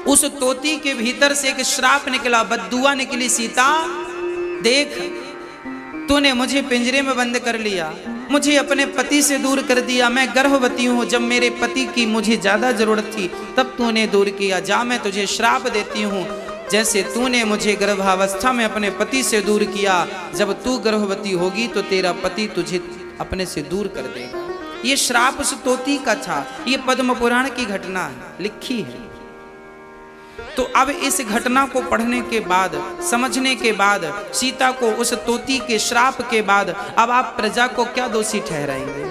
उस तोती के भीतर से एक श्राप निकला, बद्दुआ निकली। सीता देख, तूने मुझे पिंजरे में बंद कर लिया, मुझे अपने पति से दूर कर दिया। मैं गर्भवती हूँ, जब मेरे पति की मुझे ज्यादा जरूरत थी तब तूने दूर किया। जा, मैं तुझे श्राप देती हूँ, जैसे तूने मुझे गर्भावस्था में अपने पति से दूर किया, जब तू गर्भवती होगी तो तेरा पति तुझे अपने से दूर कर देगा। ये श्राप उस तोती का था। ये पद्म पुराण की घटना है, लिखी है। तो अब इस घटना को पढ़ने के बाद, समझने के बाद, सीता को उस तोती के श्राप के बाद, अब आप प्रजा को क्या दोषी ठहराएंगे?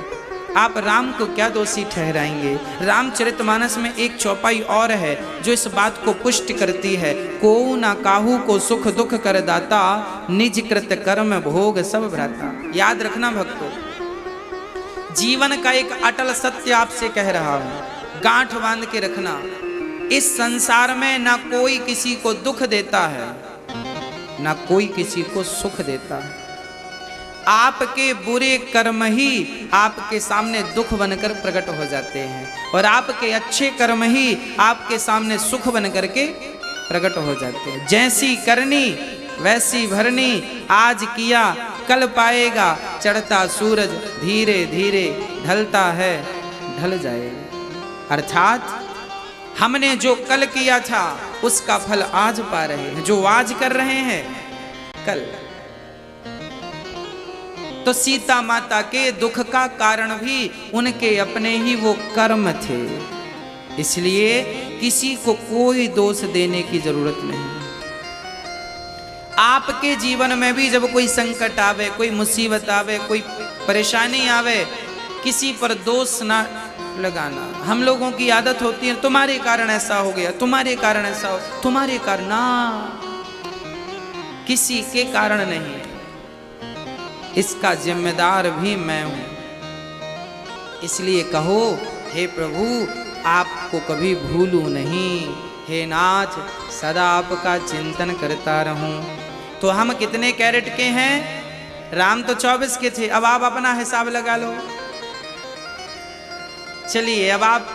आप राम को क्या दोषी ठहराएंगे? रामचरितमानस में एक चौपाई और है जो इस बात को पुष्ट करती है। को ना काहू को सुख दुख कर दाता, निज कृत कर्म भोग सब भ्राता। याद रखना भक्तों, जीवन का एक अटल सत्य आपसे कह रहा हूं, गांठ बांध के रखना। इस संसार में ना कोई किसी को दुख देता है, ना कोई किसी को सुख देता है। आपके बुरे कर्म ही आपके सामने दुख बनकर प्रकट हो जाते हैं, और आपके अच्छे कर्म ही आपके सामने सुख बनकर के प्रकट हो जाते हैं। जैसी करनी वैसी भरनी, आज किया कल पाएगा, चढ़ता सूरज धीरे धीरे ढलता है, ढल जाएगा। अर्थात हमने जो कल किया था उसका फल आज पा रहे हैं, जो आज कर रहे हैं कल। तो सीता माता के दुख का कारण भी उनके अपने ही वो कर्म थे, इसलिए किसी को कोई दोष देने की जरूरत नहीं। आपके जीवन में भी जब कोई संकट आवे, कोई मुसीबत आवे, कोई परेशानी आवे, किसी पर दोष ना लगाना। हम लोगों की आदत होती है, तुम्हारे कारण ऐसा हो गया, तुम्हारे कारण ऐसा हो, तुम्हारे कारण ना, किसी के कारण नहीं, इसका जिम्मेदार भी मैं हूं। इसलिए कहो, हे प्रभु आपको कभी भूलूं नहीं, हे नाथ सदा आपका चिंतन करता रहूं। तो हम कितने कैरेट के हैं? राम तो 24 के थे। अब आप अपना हिसाब लगा लो। चलिए, अब आप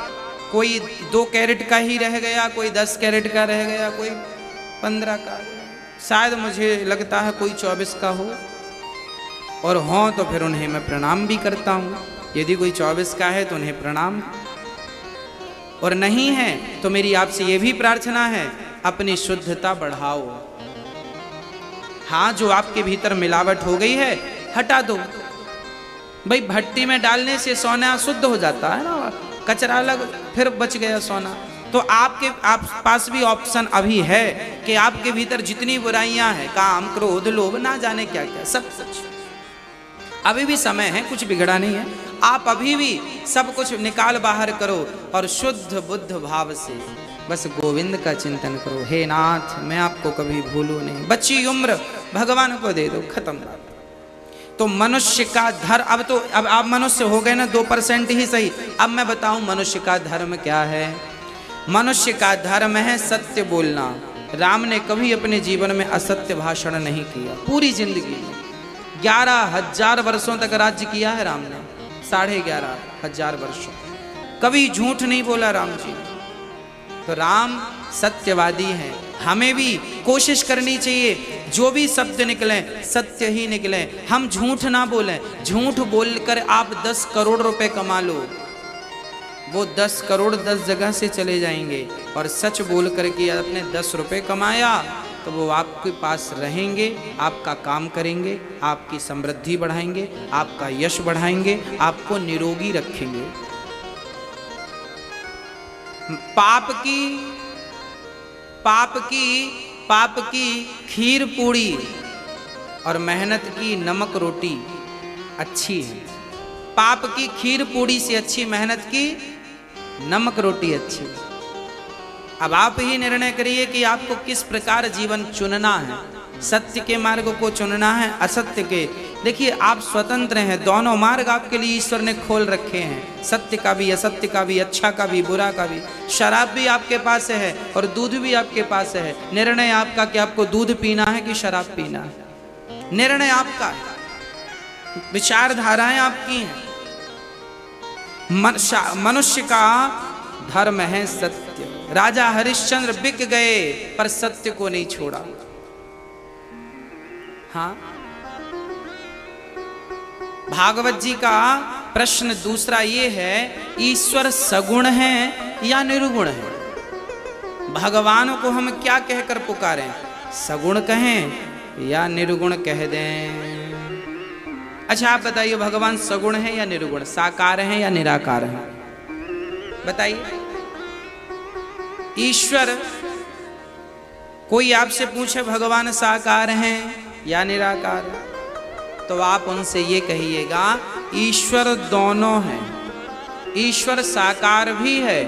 कोई 2 कैरेट का ही रह गया, कोई 10 कैरेट का रह गया, कोई 15 का, शायद मुझे लगता है कोई 24 का हो, और हों तो फिर उन्हें मैं प्रणाम भी करता हूँ। यदि कोई 24 का है तो उन्हें प्रणाम, और नहीं है तो मेरी आपसे ये भी प्रार्थना है, अपनी शुद्धता बढ़ाओ। हाँ, जो आपके भीतर मिलावट हो गई है हटा दो। भाई, भट्टी में डालने से सोना शुद्ध हो जाता है ना, कचरा अलग, फिर बच गया सोना। तो आपके पास भी ऑप्शन अभी है कि आपके भीतर जितनी बुराइयां हैं, काम क्रोध लोभ ना जाने क्या क्या, सब कुछ अभी भी समय है, कुछ बिगड़ा नहीं है। आप अभी भी सब कुछ निकाल बाहर करो और शुद्ध बुद्ध भाव से बस गोविंद का चिंतन करो। हे नाथ मैं आपको कभी भूलूं नहीं। बच्ची उम्र भगवान को दे दो, खत्म। तो मनुष्य का धर्म, अब आप मनुष्य हो गए ना 2% ही सही। अब मैं बताऊं मनुष्य का धर्म क्या है। मनुष्य का धर्म है सत्य बोलना। राम ने कभी अपने जीवन में असत्य भाषण नहीं किया, पूरी जिंदगी में। 11,000 वर्षों तक राज्य किया है राम ने, 11,500 वर्षों, कभी झूठ नहीं बोला राम जी। तो राम सत्यवादी हैं। हमें भी कोशिश करनी चाहिए, जो भी शब्द निकले सत्य ही निकले, हम झूठ ना बोलें। झूठ बोलकर आप 10 करोड़ रुपए कमा लो, वो 10 करोड़ 10 जगह से चले जाएंगे, और सच बोल करके आपने 10 रुपए कमाया तो वो आपके पास रहेंगे, आपका काम करेंगे, आपकी समृद्धि बढ़ाएंगे, आपका यश बढ़ाएंगे, आपको निरोगी रखेंगे। पाप की खीर पूड़ी और मेहनत की नमक रोटी अच्छी है। पाप की खीर पूड़ी से अच्छी मेहनत की नमक रोटी अच्छी है। अब आप ही निर्णय करिए कि आपको किस प्रकार जीवन चुनना है। सत्य के मार्ग को चुनना है, असत्य के। देखिए, आप स्वतंत्र हैं, दोनों मार्ग आपके लिए ईश्वर ने खोल रखे हैं, सत्य का भी असत्य का भी, अच्छा का भी बुरा का भी। शराब भी आपके पास है और दूध भी आपके पास है। निर्णय आपका कि आपको दूध पीना है कि शराब पीना है, निर्णय आपका है, विचारधाराएं आपकी हैं। मनुष्य का धर्म है सत्य। राजा हरिश्चंद्र बिक गए पर सत्य को नहीं छोड़ा। हाँ, भागवत जी का प्रश्न दूसरा ये है, ईश्वर सगुण है या निर्गुण है? भगवान को हम क्या कहकर पुकारें, सगुण कहें या निर्गुण कह दें? अच्छा आप बताइए, भगवान सगुण है या निर्गुण, साकार है या निराकार है? बताइए। ईश्वर, कोई आपसे पूछे भगवान साकार हैं या निराकार है, तो आप उनसे ये कहिएगा ईश्वर दोनों हैं। ईश्वर साकार भी है,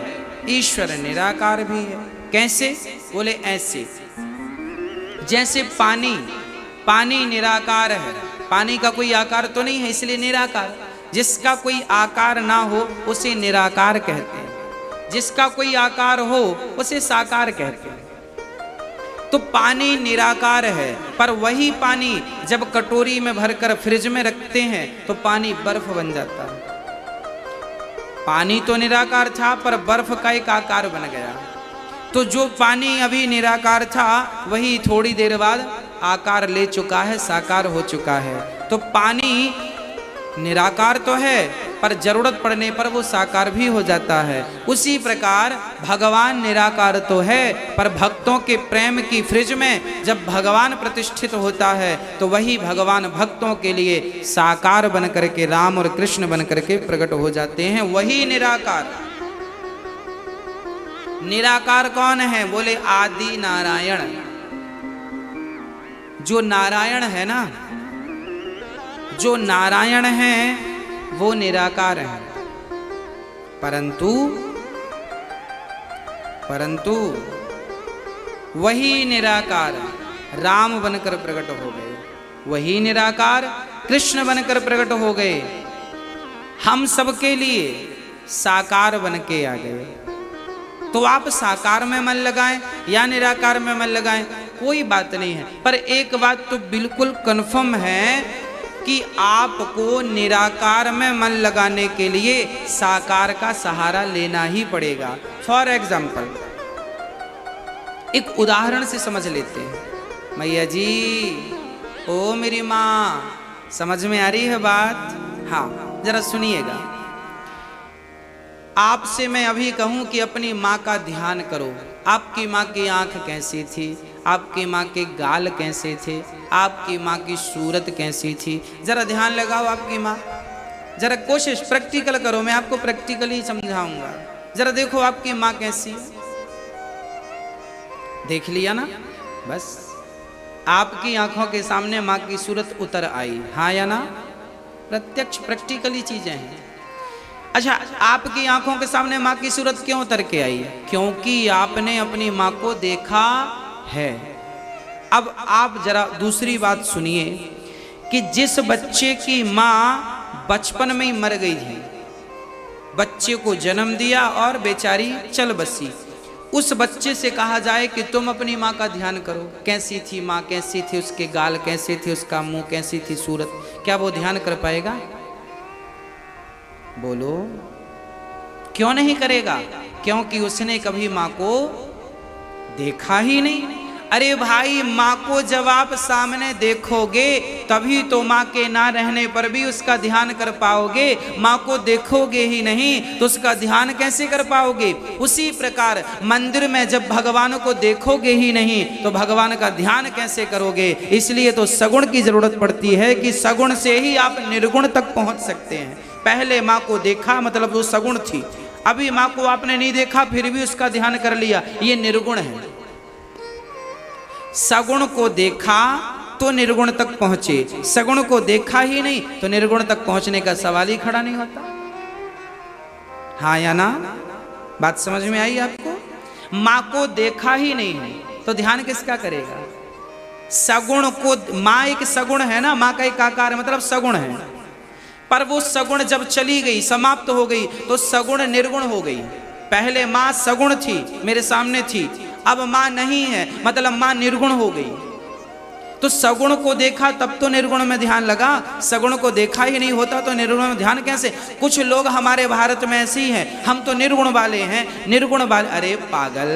ईश्वर निराकार भी है। कैसे? बोले ऐसे, जैसे पानी निराकार है, पानी का कोई आकार तो नहीं है इसलिए निराकार। जिसका कोई आकार ना हो उसे निराकार कहते हैं, जिसका कोई आकार हो उसे साकार कहते हैं। तो पानी निराकार है, पर वही पानी जब कटोरी में भरकर फ्रिज में रखते हैं तो पानी बर्फ बन जाता है। पानी तो निराकार था पर बर्फ का एक आकार बन गया। तो जो पानी अभी निराकार था वही थोड़ी देर बाद आकार ले चुका है, साकार हो चुका है। तो पानी निराकार तो है पर जरूरत पड़ने पर वो साकार भी हो जाता है। उसी प्रकार भगवान निराकार तो है पर भक्तों के प्रेम की फ्रिज में जब भगवान प्रतिष्ठित होता है तो वही भगवान भक्तों के लिए साकार बन करके, राम और कृष्ण बन करके प्रकट हो जाते हैं। वही निराकार। निराकार कौन है? बोले आदि नारायण। जो नारायण है ना, जो नारायण है वो निराकार है, परंतु वही निराकार राम बनकर प्रकट हो गए, वही निराकार कृष्ण बनकर प्रकट हो गए, हम सबके लिए साकार बन के आ गए। तो आप साकार में मन लगाएं या निराकार में मन लगाएं, कोई बात नहीं है। पर एक बात तो बिल्कुल कन्फर्म है कि आपको निराकार में मन लगाने के लिए साकार का सहारा लेना ही पड़ेगा। फॉर एग्जाम्पल, एक उदाहरण से समझ लेते हैं। मैया जी, ओ मेरी माँ, समझ में आ रही है बात? हाँ, जरा सुनिएगा। आपसे मैं अभी कहूं कि अपनी माँ का ध्यान करो। आपकी माँ की आंख कैसी थी, आपकी माँ के गाल कैसे थे, आपकी माँ की सूरत कैसी थी, जरा ध्यान लगाओ। आपकी माँ, जरा कोशिश प्रैक्टिकल करो, मैं आपको प्रैक्टिकली समझाऊंगा। जरा देखो आपकी माँ कैसी है, देख लिया ना? बस आपकी आंखों के सामने माँ की सूरत उतर आई, हाँ या ना? प्रत्यक्ष प्रैक्टिकली चीजें हैं। अच्छा, आपकी आंखों के सामने माँ की सूरत क्यों उतर के आई है? क्योंकि आपने अपनी माँ को देखा है। अब आप जरा दूसरी बात सुनिए कि जिस बच्चे की माँ बचपन में ही मर गई थी, बच्चे को जन्म दिया और बेचारी चल बसी, उस बच्चे से कहा जाए कि तुम अपनी माँ का ध्यान करो, कैसी थी माँ, कैसी थी उसके गाल, कैसे थे उसका मुंह, कैसी थी सूरत, क्या वो ध्यान कर पाएगा? बोलो, क्यों नहीं करेगा? क्योंकि उसने कभी माँ को देखा ही नहीं। अरे भाई, माँ को जब आप सामने देखोगे तभी तो माँ के ना रहने पर भी उसका ध्यान कर पाओगे। माँ को देखोगे ही नहीं तो उसका ध्यान कैसे कर पाओगे? उसी प्रकार मंदिर में जब भगवान को देखोगे ही नहीं तो भगवान का ध्यान कैसे करोगे? इसलिए तो सगुण की जरूरत पड़ती है कि सगुण से ही आप निर्गुण तक पहुंच सकते हैं। पहले माँ को देखा मतलब वो सगुण थी, अभी माँ को आपने नहीं देखा फिर भी उसका ध्यान कर लिया, ये निर्गुण है। सगुण को देखा तो निर्गुण तक पहुंचे, सगुण को देखा ही नहीं तो निर्गुण तक पहुंचने का सवाल ही खड़ा नहीं होता। हाँ या ना? बात समझ में आई आपको? माँ को देखा ही नहीं है तो ध्यान किसका करेगा? सगुण को, माँ एक सगुण है ना, माँ का एक आकार मतलब सगुण है, पर वो सगुण जब चली गई, समाप्त हो गई तो सगुण निर्गुण हो गई। पहले माँ सगुण थी, मेरे सामने थी, अब माँ नहीं है मतलब माँ निर्गुण हो गई। तो सगुण को देखा तब तो निर्गुण में ध्यान लगा, सगुण को देखा ही नहीं होता तो निर्गुण में ध्यान कैसे? कुछ लोग हमारे भारत में ऐसे ही हैं, हम तो निर्गुण वाले हैं, निर्गुण वाले। अरे पागल,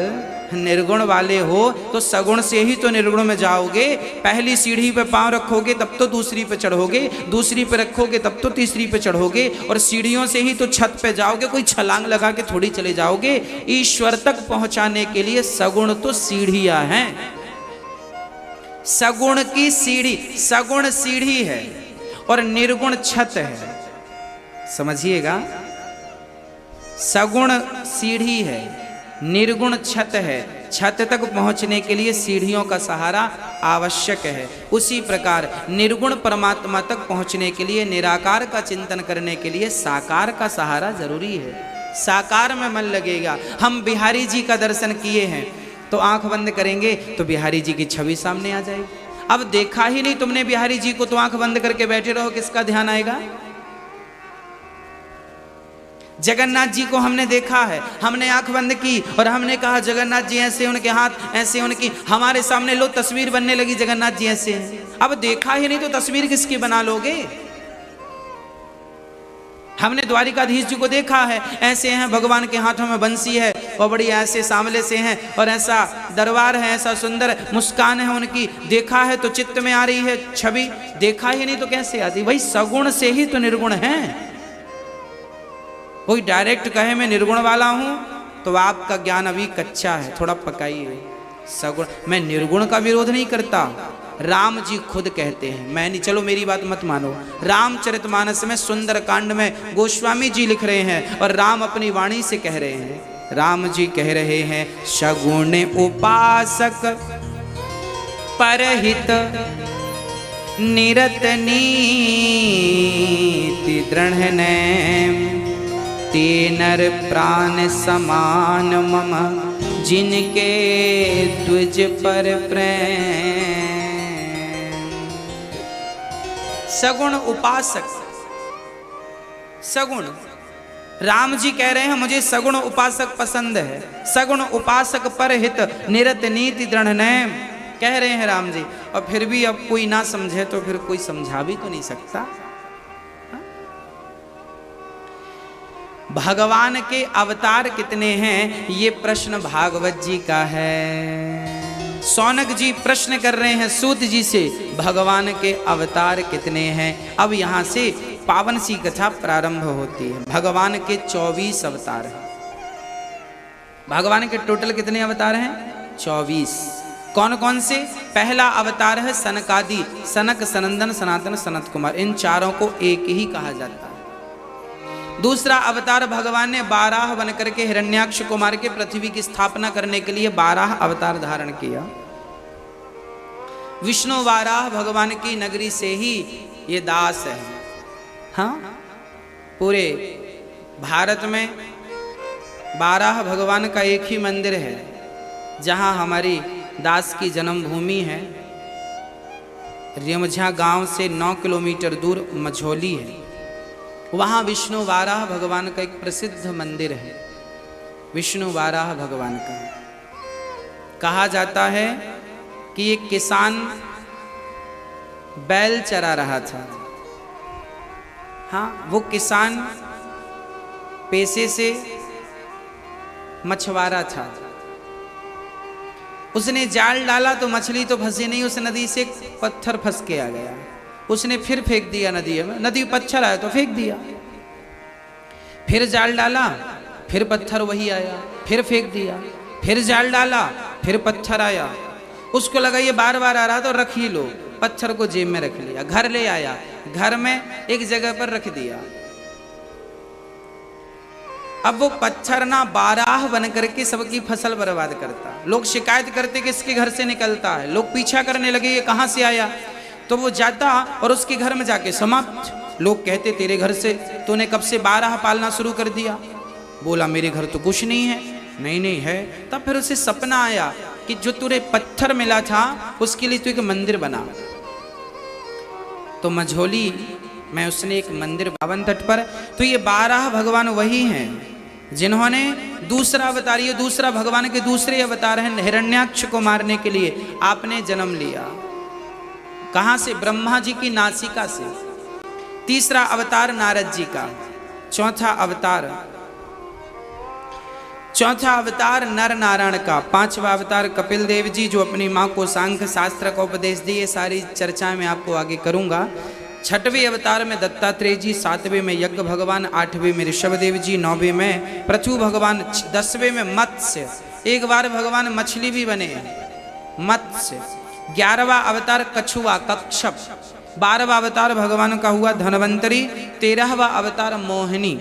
निर्गुण वाले हो तो सगुण से ही तो निर्गुण में जाओगे। पहली सीढ़ी पे पांव रखोगे तब तो दूसरी पे चढ़ोगे, दूसरी पे रखोगे तब तो तीसरी पे चढ़ोगे, और सीढ़ियों से ही तो छत पे जाओगे, कोई छलांग लगा के थोड़ी चले जाओगे। ईश्वर तक पहुंचाने के लिए सगुण तो सीढ़ियां हैं, सगुण की सीढ़ी, सगुण सीढ़ी है और निर्गुण छत है, समझिएगा। सगुण सीढ़ी है, निर्गुण छत है, छत तक पहुंचने के लिए सीढ़ियों का सहारा आवश्यक है। उसी प्रकार निर्गुण परमात्मा तक पहुंचने के लिए, निराकार का चिंतन करने के लिए साकार का सहारा जरूरी है। साकार में मन लगेगा। हम बिहारी जी का दर्शन किए हैं तो आंख बंद करेंगे तो बिहारी जी की छवि सामने आ जाएगी। अब देखा ही नहीं तुमने बिहारी जी को तो आंख बंद करके बैठे रहो, किसका ध्यान आएगा? जगन्नाथ जी को हमने देखा है, हमने आंख बंद की और हमने कहा जगन्नाथ जी ऐसे, उनके हाथ ऐसे, उनकी हमारे सामने लो तस्वीर बनने लगी, जगन्नाथ जी ऐसे हैं। अब देखा ही नहीं तो तस्वीर किसकी बना लोगे? हमने द्वारिकाधीश जी को देखा है, ऐसे हैं, भगवान के हाथों में बंसी है और बड़ी ऐसे सांवले से हैं और ऐसा दरबार है, ऐसा सुंदर मुस्कान है उनकी, देखा है तो चित्त में आ रही है छवि, देखा ही नहीं तो कैसे आती? भाई सगुण से ही तो निर्गुण है। कोई डायरेक्ट कहे मैं निर्गुण वाला हूं तो आपका ज्ञान अभी कच्चा है, थोड़ा पकाइए। सगुण, मैं निर्गुण का विरोध नहीं करता, राम जी खुद कहते हैं, मैं नहीं, चलो मेरी बात मत मानो, रामचरितमानस में सुंदर कांड में गोस्वामी जी लिख रहे हैं और राम अपनी वाणी से कह रहे हैं। राम जी कह रहे हैं, सगुण उपासक परहित निरत नीति दृढ़ ते नर प्राण समान मम जिनके द्विज पर प्रेम। सगुण उपासक, सगुण, राम जी कह रहे हैं मुझे सगुण उपासक पसंद है, सगुण उपासक पर हित निरत नीति दृढ़ नैम, कह रहे हैं राम जी। और फिर भी अब कोई ना समझे तो फिर कोई समझा भी तो नहीं सकता। भगवान के अवतार कितने हैं ये प्रश्न भागवत जी का है। सौनक जी प्रश्न कर रहे हैं सूत जी से, भगवान के अवतार कितने हैं। अब यहां से पावन सी कथा प्रारंभ होती है। भगवान के 24 अवतार हैं। भगवान के टोटल कितने अवतार हैं? 24। कौन कौन से? पहला अवतार है सनकादि, सनक, सनंदन, सनातन, सनत कुमार, इन चारों को एक ही कहा जाता है। दूसरा अवतार भगवान ने 12 बन करके हिरण्याक्ष कुमार के पृथ्वी की स्थापना करने के लिए 12 अवतार धारण किया। विष्णु वाराह भगवान की नगरी से ही ये दास है। हाँ, पूरे भारत में 12 भगवान का एक ही मंदिर है जहां हमारी दास की जन्मभूमि है। रेमझा गांव से 9 किलोमीटर दूर मझौली है, वहाँ विष्णु वाराह भगवान का एक प्रसिद्ध मंदिर है। विष्णु वाराह भगवान का कहा जाता है कि एक किसान बैल चरा रहा था। हाँ, वो किसान पेशे से मछुआरा था। उसने जाल डाला तो मछली तो फंसी नहीं, उस नदी से पत्थर फंस के आ गया। उसने फिर फेंक दिया नदी में, नदी पत्थर आया तो फेंक दिया। फिर जाल डाला, फिर पत्थर वही आया, फिर फेंक दिया। फिर जाल डाला, फिर पत्थर आया। उसको लगा ये बार बार आ रहा तो रख ही लो, पत्थर को जेब में रख लिया। घर ले आया, घर में एक जगह पर रख दिया। अब वो पत्थर ना 12 बन करके सबकी फसल बर्बाद करता। लोग शिकायत करते कि इसके घर से निकलता है। लोग पीछा करने लगे ये कहाँ से आया, तो वो जाता और उसके घर में जाके समाप्त। लोग कहते तेरे घर से तूने कब से 12 पालना शुरू कर दिया? बोला मेरे घर तो कुछ नहीं है। नहीं नहीं है। तब फिर उसे सपना आया कि जो तुझे पत्थर मिला था उसके लिए तू एक मंदिर बना। तो मझौली में उसने एक मंदिर पावन तट पर। तो ये 12 भगवान वही हैं जिन्होंने दूसरा अवतार, ये दूसरा भगवान के दूसरे अवतार हैं। हिरण्याक्ष को मारने के लिए आपने जन्म लिया। कहां से? ब्रह्मा जी की नासिका से। तीसरा अवतार नारद जी का। चौथा अवतार नर नारायण का। पांचवा अवतार कपिल देव जी जो अपनी मां को सांख्य शास्त्र का उपदेश दिए। सारी चर्चा में आपको आगे करूंगा। छठवें अवतार में दत्तात्रेय जी, सातवें में यज्ञ भगवान, आठवें में ऋषभदेव जी, नौवें में पृथु भगवान, 10वें में मत्स्य। एक बार भगवान मछली भी बने, मत्स्य। 11वां अवतार कछुआ, कच्छप। 12वां अवतार भगवान का हुआ धनवंतरी। 13वां अवतार मोहिनी।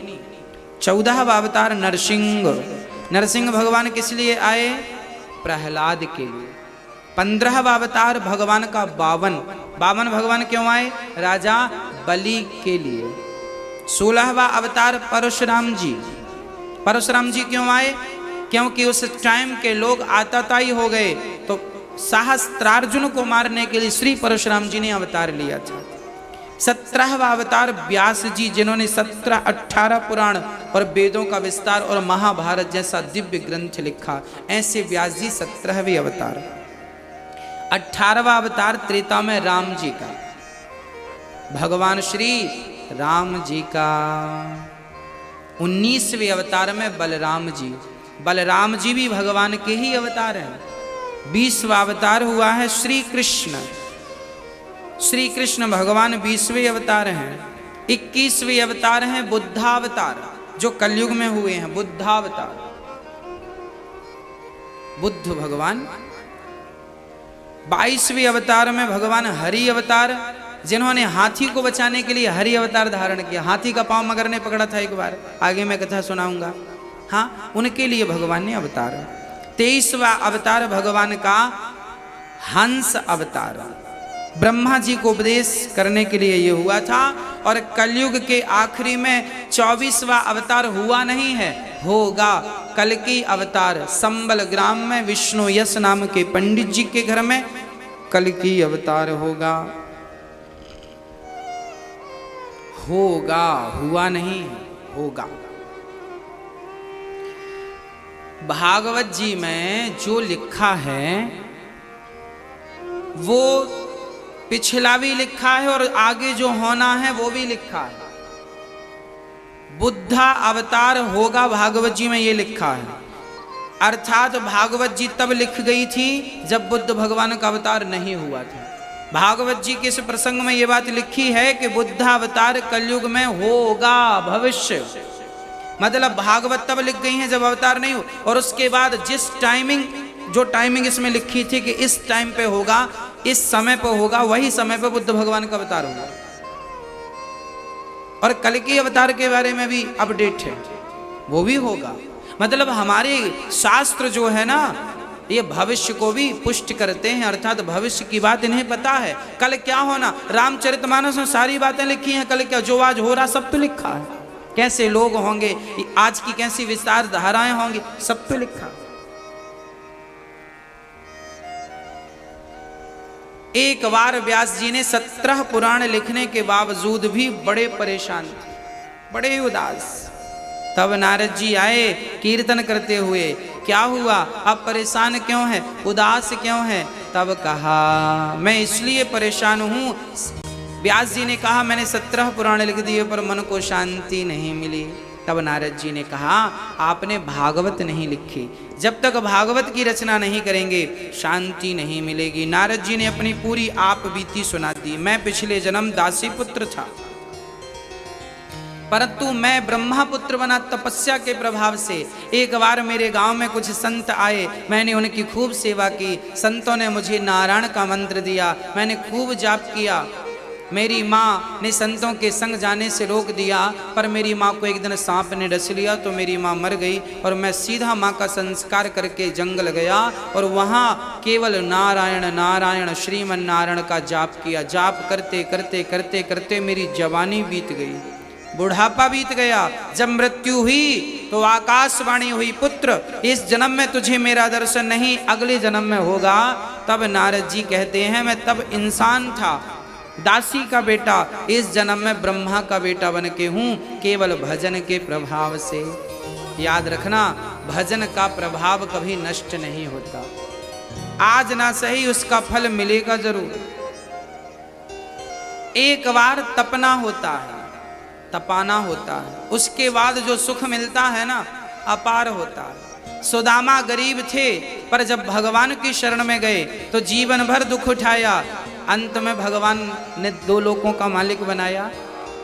14वां अवतार नरसिंह। नरसिंह भगवान किस लिए आए? प्रहलाद के लिए। 15वां अवतार भगवान का बावन भगवान क्यों आए? राजा बलि के लिए। 16वां अवतार परशुराम जी क्यों आए? क्योंकि उस टाइम के लोग आतताई हो गए, तो सहस्त्रार्जुन को मारने के लिए श्री परशुराम जी ने अवतार लिया था। 17वां अवतार व्यास जी, जिन्होंने 17-18 पुराण और वेदों का विस्तार और महाभारत जैसा दिव्य ग्रंथ लिखा। ऐसे व्यास जी 17वें अवतार। 18वां अवतार त्रेता में राम जी का, भगवान श्री राम जी का। 19वें अवतार में बलराम जी भी भगवान के ही अवतार हैं। 20वां अवतार हुआ है श्री कृष्ण भगवान 20वें अवतार हैं। 21वें अवतार हैं बुद्धावतार, जो कलयुग में हुए हैं। बुद्धावतार, बुद्ध भगवान। 22वें अवतार में भगवान हरि अवतार, जिन्होंने हाथी को बचाने के लिए हरि अवतार धारण किया। हाथी का पांव मगर ने पकड़ा था एक बार, आगे मैं कथा सुनाऊंगा। हाँ, उनके लिए भगवान ने अवतार। 23वां अवतार भगवान का हंस अवतार, ब्रह्मा जी को उपदेश करने के लिए ये हुआ था। और कलयुग के आखिरी में 24वां अवतार हुआ नहीं है, होगा। कल्कि अवतार संबल ग्राम में विष्णु यश नाम के पंडित जी के घर में कल्कि अवतार होगा। हुआ नहीं, होगा। भागवत जी में जो लिखा है वो पिछला भी लिखा है और आगे जो होना है वो भी लिखा है। बुद्धा अवतार होगा, भागवत जी में ये लिखा है। अर्थात भागवत जी तब लिख गई थी जब बुद्ध भगवान का अवतार नहीं हुआ था। भागवत जी के इस प्रसंग में ये बात लिखी है कि बुद्ध अवतार कलयुग में होगा, भविष्य। मतलब भागवत तब लिख गई है जब अवतार नहीं हो। और उसके बाद जो टाइमिंग इसमें लिखी थी कि इस टाइम पे होगा, इस समय पे होगा, वही समय पे बुद्ध भगवान का अवतार होगा। और कल्कि अवतार के बारे में भी अपडेट है, वो भी होगा। मतलब हमारे शास्त्र जो है ना, ये भविष्य को भी पुष्ट करते हैं। अर्थात भविष्य की बात इन्हें पता है, कल क्या होना। रामचरितमानस में सारी बातें लिखी हैं, कल क्या जो आज हो रहा सब तो लिखा है। कैसे लोग होंगे, आज की कैसी विस्तार धाराएं होंगी, सब तो लिखा। एक बार व्यास जी ने 17 पुराण लिखने के बावजूद भी बड़े परेशान थे, बड़े उदास। तब नारद जी आए कीर्तन करते हुए। क्या हुआ, आप परेशान क्यों हैं, उदास क्यों हैं? तब कहा मैं इसलिए परेशान हूं। व्यास जी ने कहा मैंने 17 पुराण लिख दिए पर मन को शांति नहीं मिली। तब नारद जी ने कहा आपने भागवत नहीं लिखी, जब तक भागवत की रचना नहीं करेंगे शांति नहीं मिलेगी। नारद जी ने अपनी पूरी आप बीती सुना दी। मैं पिछले जन्म दासी पुत्र था, परंतु मैं ब्रह्मा पुत्र बना तपस्या के प्रभाव से। एक बार मेरे गांव में कुछ संत आए, मैंने उनकी खूब सेवा की। संतों ने मुझे नारायण का मंत्र दिया, मैंने खूब जाप किया। मेरी माँ ने संतों के संग जाने से रोक दिया, पर मेरी माँ को एक दिन सांप ने डस लिया तो मेरी माँ मर गई। और मैं सीधा माँ का संस्कार करके जंगल गया और वहाँ केवल नारायण नारायण श्रीमन नारायण का जाप किया। जाप करते करते करते करते मेरी जवानी बीत गई, बुढ़ापा बीत गया। जब मृत्यु हुई तो आकाशवाणी हुई, पुत्र इस जन्म में तुझे मेरा दर्शन नहीं, अगले जन्म में होगा। तब नारद जी कहते हैं मैं तब इंसान था, दासी का बेटा, इस जन्म में ब्रह्मा का बेटा बन के हूँ, केवल भजन के प्रभाव से। याद रखना, भजन का प्रभाव कभी नष्ट नहीं होता। आज ना सही उसका फल मिलेगा जरूर। एक बार तपना होता है, तपाना होता है, उसके बाद जो सुख मिलता है ना, अपार होता है। सुदामा गरीब थे, पर जब भगवान की शरण में गए तो जीवन भर दुख उठाया, अंत में भगवान ने 2 लोकों का मालिक बनाया।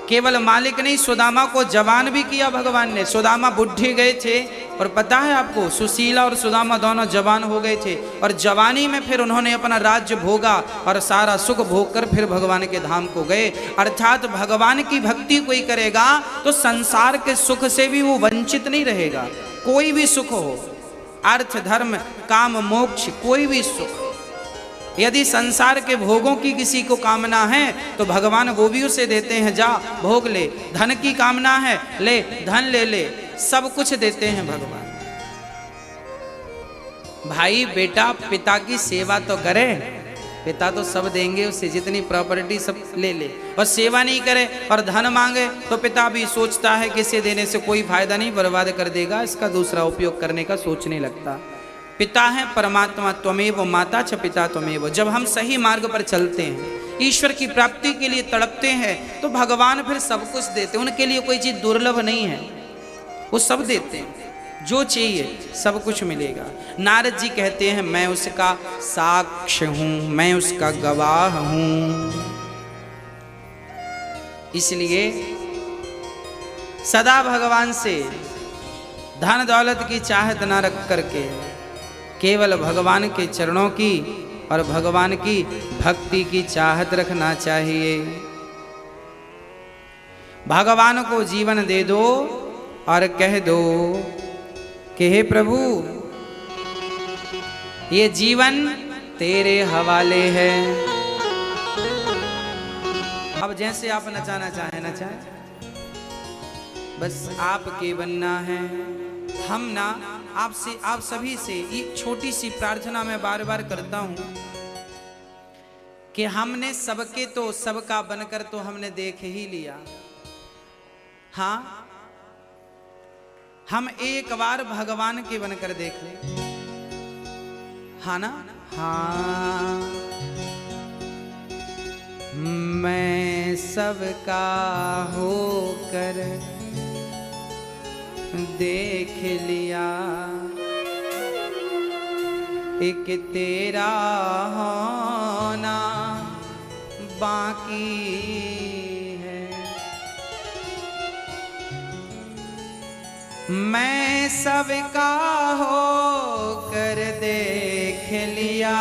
केवल मालिक नहीं, सुदामा को जवान भी किया भगवान ने। सुदामा बुढ़े गए थे, और पता है आपको, सुशीला और सुदामा दोनों जवान हो गए थे, और जवानी में फिर उन्होंने अपना राज्य भोगा और सारा सुख भोग कर फिर भगवान के धाम को गए। अर्थात भगवान की भक्ति कोई करेगा तो संसार के सुख से भी वो वंचित नहीं रहेगा। कोई भी सुख हो, अर्थ धर्म काम मोक्ष, कोई भी सुख, यदि संसार के भोगों की किसी को कामना है तो भगवान वो भी उसे देते हैं, जा भोग ले। धन की कामना है, ले धन ले ले, सब कुछ देते हैं भगवान। भाई बेटा पिता की सेवा तो करे, पिता तो सब देंगे उसे, जितनी प्रॉपर्टी सब ले ले, और सेवा नहीं करे और धन मांगे तो पिता भी सोचता है कि इसे देने से कोई फायदा नहीं, बर्बाद कर देगा, इसका दूसरा उपयोग करने का सोचने लगता। पिता है परमात्मा, त्वमेव माता च पिता त्वमेव। जब हम सही मार्ग पर चलते हैं, ईश्वर की प्राप्ति के लिए तड़पते हैं, तो भगवान फिर सब कुछ देते हैं। उनके लिए कोई चीज दुर्लभ नहीं है, वो सब देते हैं, जो चाहिए सब कुछ मिलेगा। नारद जी कहते हैं, मैं उसका साक्ष्य हूं, मैं उसका गवाह हूं। इसलिए सदा भगवान से धन दौलत की चाहत ना रख करके केवल भगवान के चरणों की और भगवान की भक्ति की चाहत रखना चाहिए। भगवान को जीवन दे दो और कह दो कि हे प्रभु, ये जीवन तेरे हवाले है। अब जैसे आप नचाना चाहे नचाए, बस आपके बनना है। हम ना आपसे, आप सभी से एक छोटी सी प्रार्थना मैं बार बार करता हूं कि हमने सबके तो सबका बनकर तो हमने देख ही लिया। हाँ, हम एक बार भगवान के बनकर देख ले, हाँ ना? हाँ, मैं सबका होकर देख लिया, एक तेरा होना बाकी है। मैं सबका होकर देख लिया,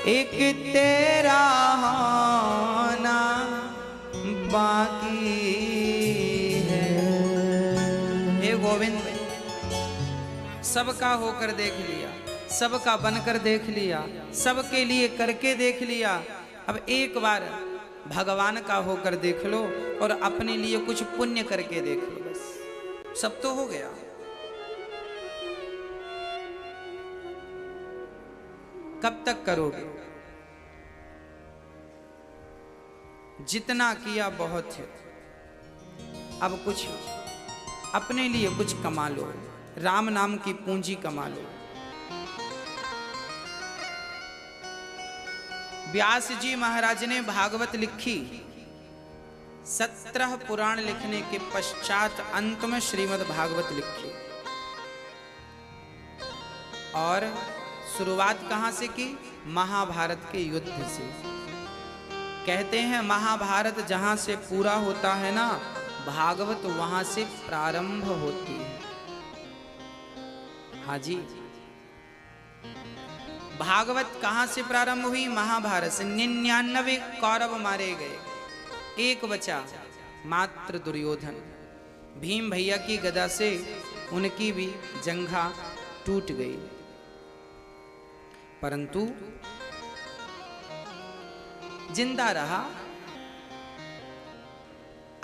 एक तेरा होना बाकी है। हे गोविंद, सबका होकर देख लिया, सबका बनकर देख लिया, सबके लिए करके देख लिया। अब एक बार भगवान का होकर देख लो और अपने लिए कुछ पुण्य करके देख लो, बस सब तो हो गया। कब तक करोगे? जितना किया बहुत है, अब कुछ अपने लिए कुछ कमा लो, राम नाम की पूंजी कमा लो। व्यास जी महाराज ने भागवत लिखी, 17 पुराण लिखने के पश्चात अंत में श्रीमद् भागवत लिखी। और शुरुआत कहां से की? महाभारत के युद्ध से। कहते हैं महाभारत जहां से पूरा होता है ना, भागवत वहां से प्रारंभ होती है। हाँ जी, भागवत कहां से प्रारंभ हुई? महाभारत से। 99 कौरव मारे गए, एक बचा मात्र दुर्योधन। भीम भैया की गदा से उनकी भी जंघा टूट गई, परंतु जिंदा रहा।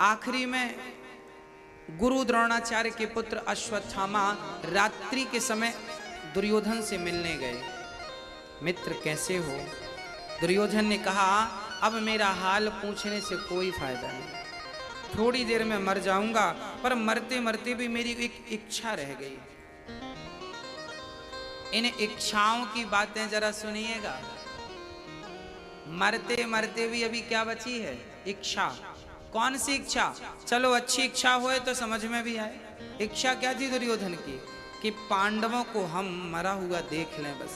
आखिरी में गुरु द्रोणाचार्य के पुत्र अश्वत्थामा रात्रि के समय दुर्योधन से मिलने गए। मित्र कैसे हो? दुर्योधन ने कहा, अब मेरा हाल पूछने से कोई फायदा नहीं, थोड़ी देर में मर जाऊंगा, पर मरते मरते भी मेरी एक इच्छा रह गई। इन इच्छाओं की बातें जरा सुनिएगा। मरते मरते भी अभी क्या बची है? इच्छा। कौन सी इच्छा? चलो अच्छी इच्छा होए तो समझ में भी आए। इच्छा क्या थी दुर्योधन की? कि पांडवों को हम मरा हुआ देख लें बस।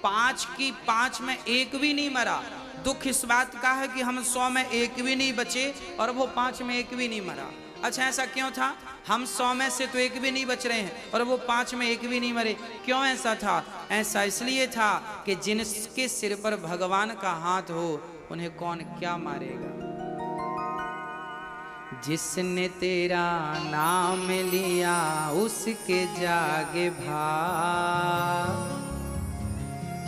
5 की 5 में एक भी नहीं मरा। दुख इस बात का है कि हम 100 में एक भी नहीं बचे और वो 5 में एक भी नहीं मरा। अच्छा ऐसा क्यों था? हम 100 में से तो एक भी नहीं बच रहे हैं और वो 5 में एक भी नहीं मरे। क्यों ऐसा था? ऐसा इसलिए था कि जिनके सिर पर भगवान का हाथ हो उन्हें कौन क्या मारेगा। जिसने तेरा नाम लिया उसके जागे भाग,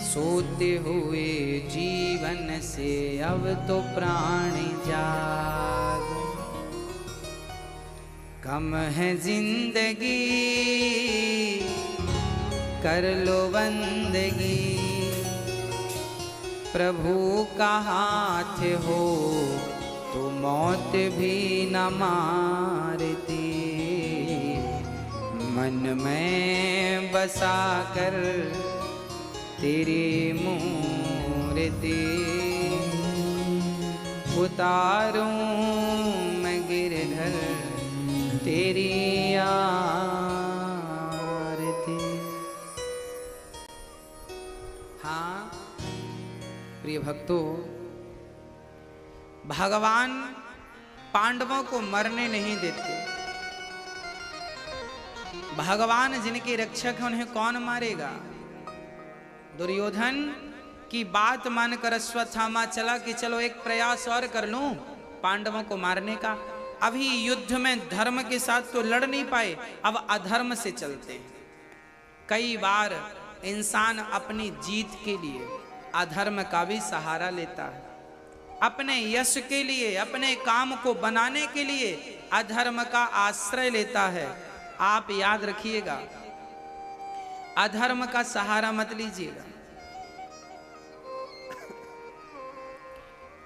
सोते हुए जीवन से अब तो प्राण जाग। कम है जिंदगी कर लो बंदगी, प्रभु का हाथ हो तो मौत भी न मारती। मन में बसा कर तेरी मूर्ति, उतारूं मैं गिरधर तेरी आरती। हाँ प्रिय भक्तों, भगवान पांडवों को मरने नहीं देते। भगवान जिनके रक्षक हैं उन्हें कौन मारेगा? दुर्योधन की बात मानकर अश्वत्थामा चला कि चलो एक प्रयास और कर लूं पांडवों को मारने का। अभी युद्ध में धर्म के साथ तो लड़ नहीं पाए, अब अधर्म से चलते हैं। कई बार इंसान अपनी जीत के लिए अधर्म का भी सहारा लेता है। अपने यश के लिए, अपने काम को बनाने के लिए अधर्म का आश्रय लेता है। आप याद रखिएगा, अधर्म का सहारा मत लीजिएगा।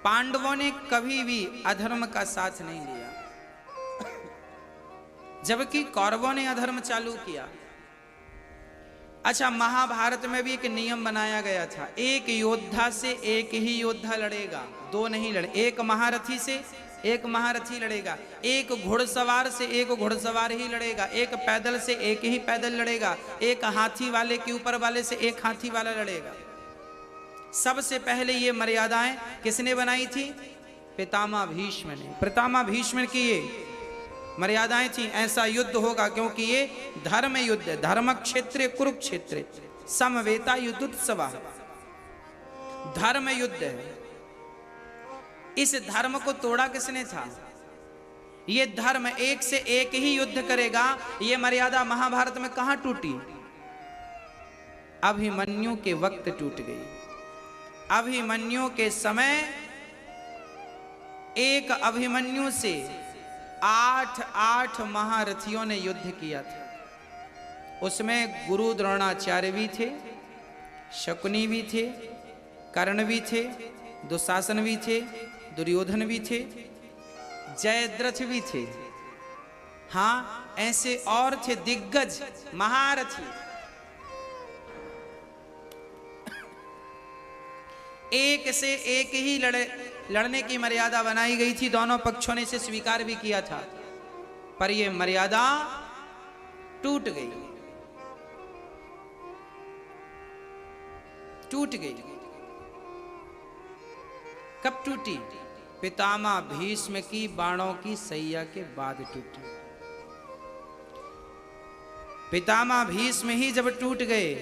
पांडवों ने कभी भी अधर्म का साथ नहीं लिया, जबकि कौरवों ने अधर्म चालू किया। अच्छा, महाभारत में भी एक नियम बनाया गया था, एक योद्धा से एक ही योद्धा लड़ेगा, दो नहीं लड़े। एक महारथी से एक महारथी लड़ेगा, एक घुड़सवार से एक घुड़सवार ही लड़ेगा, एक पैदल से एक ही पैदल लड़ेगा, एक हाथी वाले के ऊपर वाले से एक हाथी वाला लड़ेगा। सबसे पहले ये मर्यादाएं किसने बनाई थी? पितामह भीष्म ने। पितामह भीष्म की ये मर्यादाएं थी, ऐसा युद्ध होगा क्योंकि ये धर्म युद्ध है। धर्म क्षेत्र कुरुक्षेत्र समवेता युद्धोत्सव, धर्म युद्ध है। इस धर्म को तोड़ा किसने था? ये धर्म एक से एक ही युद्ध करेगा। ये मर्यादा महाभारत में कहां टूटी? अभिमन्यु के वक्त टूट गई। अभिमन्यु के समय एक अभिमन्यु से 8 महारथियों ने युद्ध किया था। उसमें गुरु द्रोणाचार्य भी थे, शकुनी भी थे, कर्ण भी थे, दुशासन भी थे, दुर्योधन भी थे, जयद्रथ भी थे। हाँ, ऐसे और थे दिग्गज महारथी। एक से एक ही लड़ने की मर्यादा बनाई गई थी। दोनों पक्षों ने इसे स्वीकार भी किया था, पर यह मर्यादा टूट गई। टूट गई। कब टूटी? पितामह भीष्म की बाणों की सैया के बाद टूटी। पितामह भीष्म ही जब टूट गए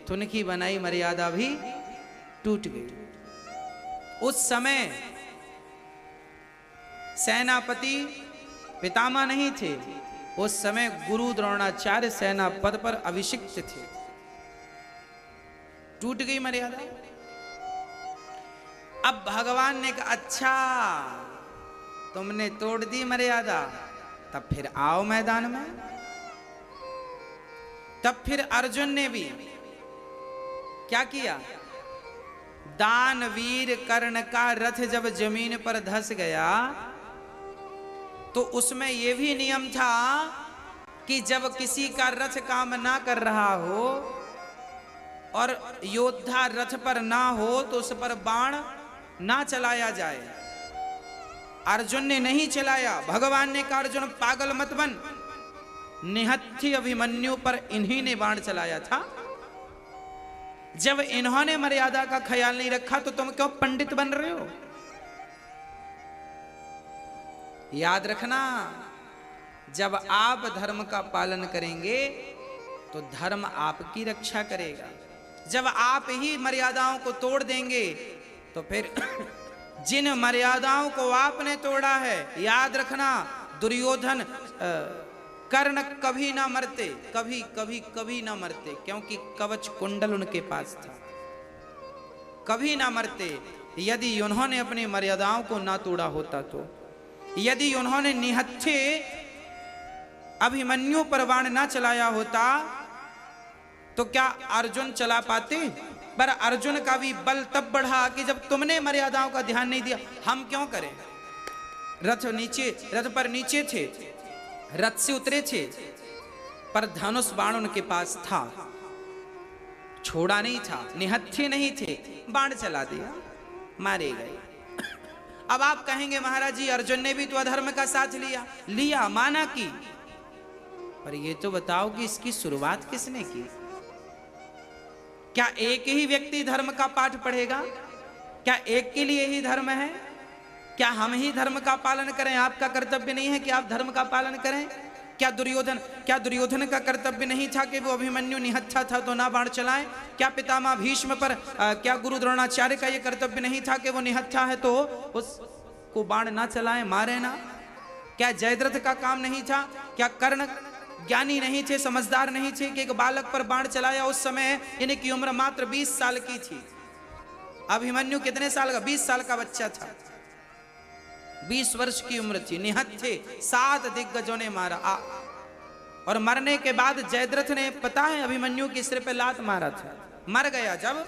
तो उनकी बनाई मर्यादा भी टूट गई। उस समय सेनापति पितामह नहीं थे, उस समय गुरु द्रोणाचार्य सेना पद पर अभिषिक्त थे। टूट गई मर्यादा। अब भगवान ने कहा, अच्छा तुमने तोड़ दी मर्यादा, तब फिर आओ मैदान में। तब फिर अर्जुन ने भी क्या किया? दानवीर कर्ण का रथ जब जमीन पर धंस गया तो उसमें यह भी नियम था कि जब किसी का रथ काम ना कर रहा हो और योद्धा रथ पर ना हो तो उस पर बाण ना चलाया जाए। अर्जुन ने नहीं चलाया। भगवान ने कहा अर्जुन पागल मत बन, निहत्थी अभिमन्यु पर इन्हीं ने बाण चलाया था। जब इन्होंने मर्यादा का ख्याल नहीं रखा तो तुम क्यों पंडित बन रहे हो? याद रखना, जब आप धर्म का पालन करेंगे तो धर्म आपकी रक्षा करेगा। जब आप ही मर्यादाओं को तोड़ देंगे तो फिर जिन मर्यादाओं को आपने तोड़ा है, याद रखना दुर्योधन कर्ण कभी ना मरते, कभी कभी कभी ना मरते, क्योंकि कवच कुंडल उनके पास था। कभी ना मरते यदि उन्होंने अपनी मर्यादाओं को ना तोड़ा होता तो। यदि उन्होंने निहत्थे अभिमन्यु पर बाण ना चलाया होता तो क्या अर्जुन चला पाते? पर अर्जुन का भी बल तब बढ़ा कि जब तुमने मर्यादाओं का ध्यान नहीं दिया, हम क्यों करें? रथ पर नीचे थे, रथ से उतरे थे, पर धनुष बाण उनके पास था, छोड़ा नहीं था, निहत्थे नहीं थे, बाण चला दिया, मारे गए। अब आप कहेंगे महाराज जी अर्जुन ने भी तो अधर्म का साथ लिया, माना की, पर ये तो बताओ कि इसकी शुरुआत किसने की? क्या एक ही व्यक्ति धर्म का पाठ पढ़ेगा? क्या एक के लिए ही धर्म है? क्या हम ही धर्म का पालन करें? आपका कर्तव्य नहीं है कि आप धर्म का पालन करें? क्या दुर्योधन का कर्तव्य नहीं था कि वो अभिमन्यु निहत्था था तो ना बाण चलाएं? क्या पितामह भीष्म पर क्या गुरु द्रोणाचार्य का ये कर्तव्य नहीं था कि वो निहत्था है तो उसको बाण ना चलाएं, मारे ना? क्या जयद्रथ का काम नहीं था? क्या कर्ण ज्ञानी नहीं थे, समझदार नहीं थे कि एक बालक पर बाण चलाया? उस समय इनकी उम्र मात्र 20 साल की थी। अभिमन्यु कितने साल का? 20 साल का बच्चा था, 20 वर्ष की उम्र थी। निहत्थे 7 दिग्गजों ने मारा और मरने के बाद जयद्रथ ने पता है अभिमन्यु के सिर पे लात मारा था। मर गया जब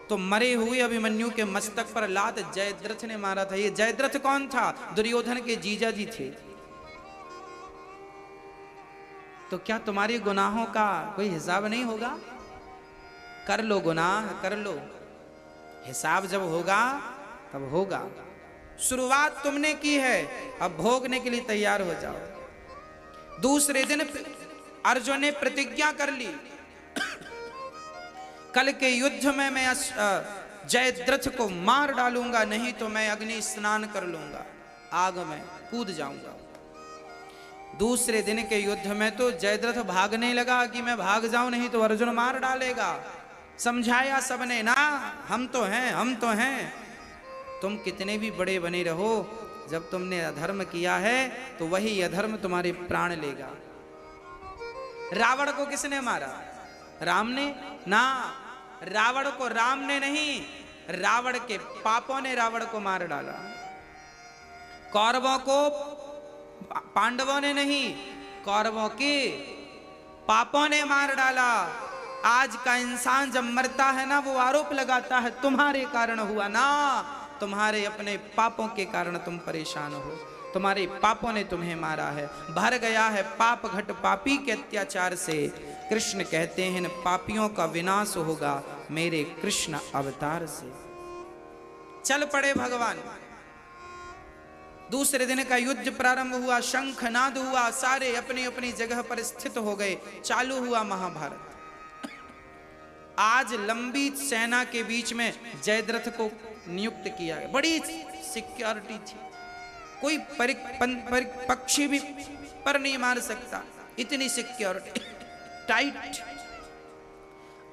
तो मरे हुए अभिमन्यु के मस्तक पर लात जयद्रथ ने मारा था। ये जयद्रथ कौन था? दुर्योधन के जीजा जी थे। तो क्या तुम्हारे गुनाहों का कोई हिसाब नहीं होगा? कर लो गुनाह, कर लो, हिसाब जब होगा तब होगा। शुरुआत तुमने की है, अब भोगने के लिए तैयार हो जाओ। दूसरे दिन अर्जुन ने प्रतिज्ञा कर ली, कल के युद्ध में मैं जयद्रथ को मार डालूंगा, नहीं तो मैं अग्नि स्नान कर लूंगा, आग में कूद जाऊंगा। दूसरे दिन के युद्ध में तो जयद्रथ भागने लगा कि मैं भाग जाऊं, नहीं तो अर्जुन मार डालेगा। समझाया सबने ना, हम तो हैं। तुम कितने भी बड़े बने रहो, जब तुमने अधर्म किया है तो वही अधर्म तुम्हारे प्राण लेगा। रावण को किसने मारा? राम ने ना, रावण को राम ने नहीं, रावण के पापों ने रावण को मार डाला। कौरवों को पांडवों ने नहीं, कौरवों के पापों ने मार डाला। आज का इंसान जब मरता है ना, वो आरोप लगाता है तुम्हारे कारण हुआ ना, तुम्हारे अपने पापों के कारण तुम परेशान हो, तुम्हारे पापों ने तुम्हें मारा है। भर गया है पाप घट पापी के अत्याचार से। कृष्ण कहते हैं इन पापियों का विनाश होगा मेरे कृष्ण अवतार से। चल पड़े भगवान। दूसरे दिन का युद्ध प्रारंभ हुआ, शंखनाद हुआ, सारे अपनी अपनी जगह पर स्थित हो गए। चालू हुआ महाभारत। आज लंबी सेना के बीच में जयद्रथ को नियुक्त किया गया। बड़ी सिक्योरिटी थी, कोई पक्षी भी पर नहीं मार सकता, इतनी सिक्योरिटी टाइट।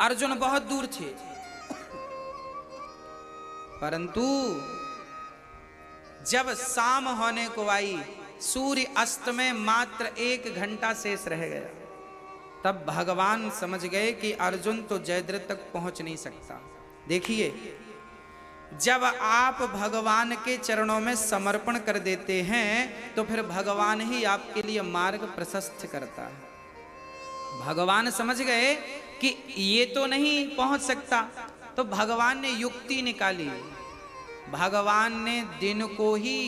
अर्जुन बहुत दूर थे, परंतु जब शाम होने को आई, सूर्य अस्त में मात्र 1 घंटा शेष रह गया, तब भगवान समझ गए कि अर्जुन तो जयद्रथ तक पहुंच नहीं सकता। देखिए, जब आप भगवान के चरणों में समर्पण कर देते हैं तो फिर भगवान ही आपके लिए मार्ग प्रशस्त करता है। भगवान समझ गए कि ये तो नहीं पहुंच सकता, तो भगवान ने युक्ति निकाली। भगवान ने दिन को ही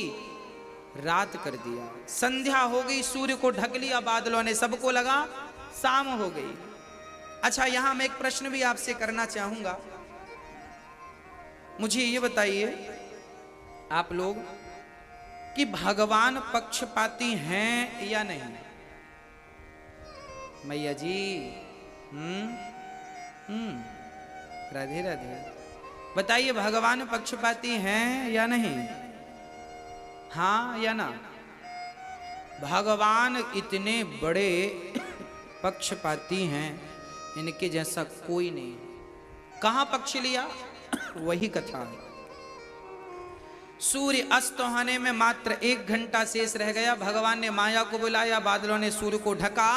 रात कर दिया। संध्या हो गई, सूर्य को ढक लिया बादलों ने, सबको लगा शाम हो गई। अच्छा, यहां मैं एक प्रश्न भी आपसे करना चाहूंगा। मुझे ये बताइए आप लोग कि भगवान पक्षपाती हैं या नहीं? मैया जी, राधे राधे, बताइए भगवान पक्षपाती हैं या नहीं? हाँ या ना? भगवान इतने बड़े पक्षपाती हैं, इनके जैसा कोई नहीं। कहां पक्ष लिया? वही कथा है। सूर्य अस्त होने में मात्र 1 घंटा शेष रह गया। भगवान ने माया को बुलाया, बादलों ने सूर्य को ढका।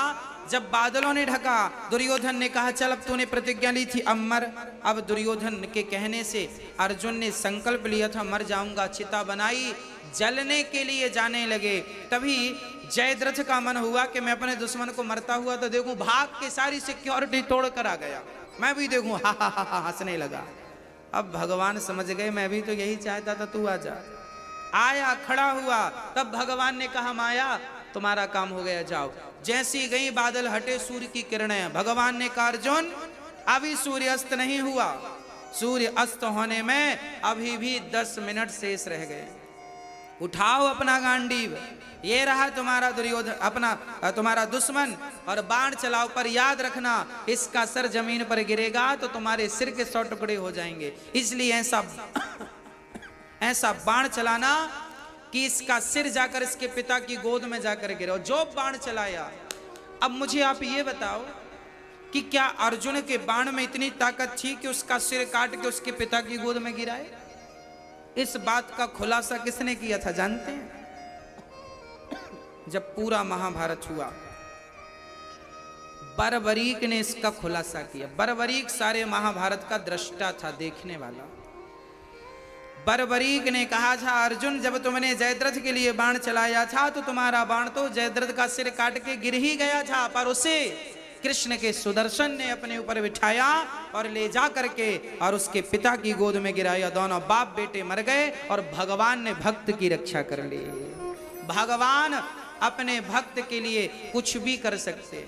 जब बादलों ने ढका, दुर्योधन ने कहा चल अब तूने प्रतिज्ञा ली थी अब मर। अब दुर्योधन के कहने से अर्जुन ने संकल्प लिया था मर जाऊंगा, चिता बनाई, जलने के लिए जाने लगे। तभी जयद्रथ का मन हुआ कि मैं अपने दुश्मन को मरता हुआ तो देखूं, भाग के सारी सिक्योरिटी तोड़ कर आ गया, मैं भी देखूं। हा हा हा हंसने लगा। अब भगवान समझ गए मैं भी तो यही चाहता था, तू आ जा। आया, खड़ा हुआ, तब भगवान ने कहा माया तुम्हारा काम हो गया, जाओ। जैसी गई बादल हटे, सूर्य की किरणें। भगवान ने कहा अर्जुन अभी सूर्य अस्त नहीं हुआ, सूर्य अस्त होने में अभी भी 10 मिनट शेष रह गए। उठाओ अपना गांडीव, ये रहा तुम्हारा दुर्योधन, अपना तुम्हारा दुश्मन, और बाण चलाओ। पर याद रखना इसका सर जमीन पर गिरेगा तो तुम्हारे सिर के 100 टुकड़े हो जाएंगे। इसलिए ऐसा बाण चलाना कि इसका सिर जाकर इसके पिता की गोद में जाकर गिरे। और जो बाण चलाया, अब मुझे आप ये बताओ कि क्या अर्जुन के बाण में इतनी ताकत थी कि उसका सिर काट के उसके पिता की गोद में गिराए? इस बात का खुलासा किसने किया था जानते हैं? जब पूरा महाभारत हुआ, बर्बरीक ने इसका खुलासा किया। बर्बरीक सारे महाभारत का दृष्टा था, देखने वाला। बर्बरीक ने कहा था अर्जुन जब तुमने जयद्रथ के लिए बाण चलाया था तो तुम्हारा बाण तो जयद्रथ का सिर काट के गिर ही गया था, पर उसे कृष्ण के सुदर्शन ने अपने ऊपर बिठाया और ले जा करके और उसके पिता की गोद में गिराया। दोनों बाप बेटे मर गए और भगवान ने भक्त की रक्षा कर ली। भगवान अपने भक्त के लिए कुछ भी कर सकते,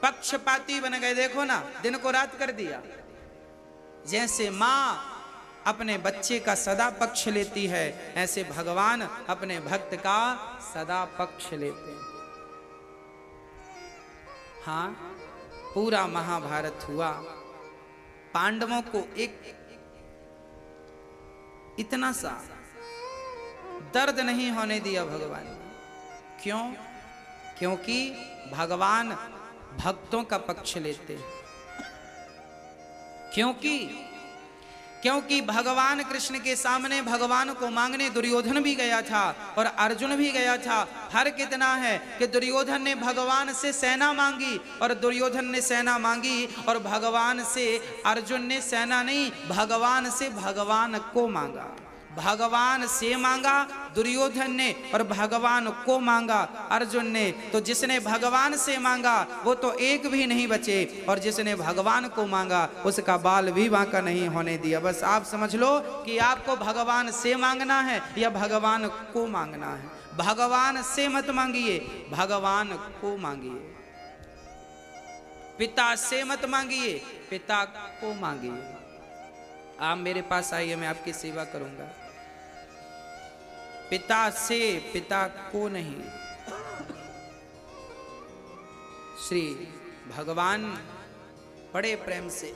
पक्षपाती बन गए। देखो ना, दिन को रात कर दिया। जैसे माँ अपने बच्चे का सदा पक्ष लेती है, ऐसे भगवान अपने भक्त का सदा पक्ष लेते हैं। हाँ, पूरा महाभारत हुआ, पांडवों को एक इतना सा दर्द नहीं होने दिया भगवान ने। क्यों? क्योंकि भगवान भक्तों का पक्ष लेते हैं। क्योंकि भगवान कृष्ण के सामने भगवान को मांगने दुर्योधन भी गया था और अर्जुन भी गया था। फर्क इतना है कि दुर्योधन ने भगवान से सेना मांगी और दुर्योधन ने सेना मांगी, और भगवान से अर्जुन ने सेना नहीं, भगवान से भगवान को मांगा। भगवान से मांगा दुर्योधन ने और भगवान को मांगा अर्जुन ने। तो जिसने भगवान से मांगा वो तो एक भी नहीं बचे, और जिसने भगवान को मांगा उसका बाल भी बांका नहीं होने दिया। बस आप समझ लो कि आपको भगवान से मांगना है या भगवान को मांगना है। भगवान से मत मांगिए, भगवान को मांगिए। पिता से मत मांगिए, पिता को मांगिए। आप मेरे पास आइए, मैं आपकी सेवा करूंगा। पिता से, पिता को नहीं। श्री भगवान बड़े प्रेम से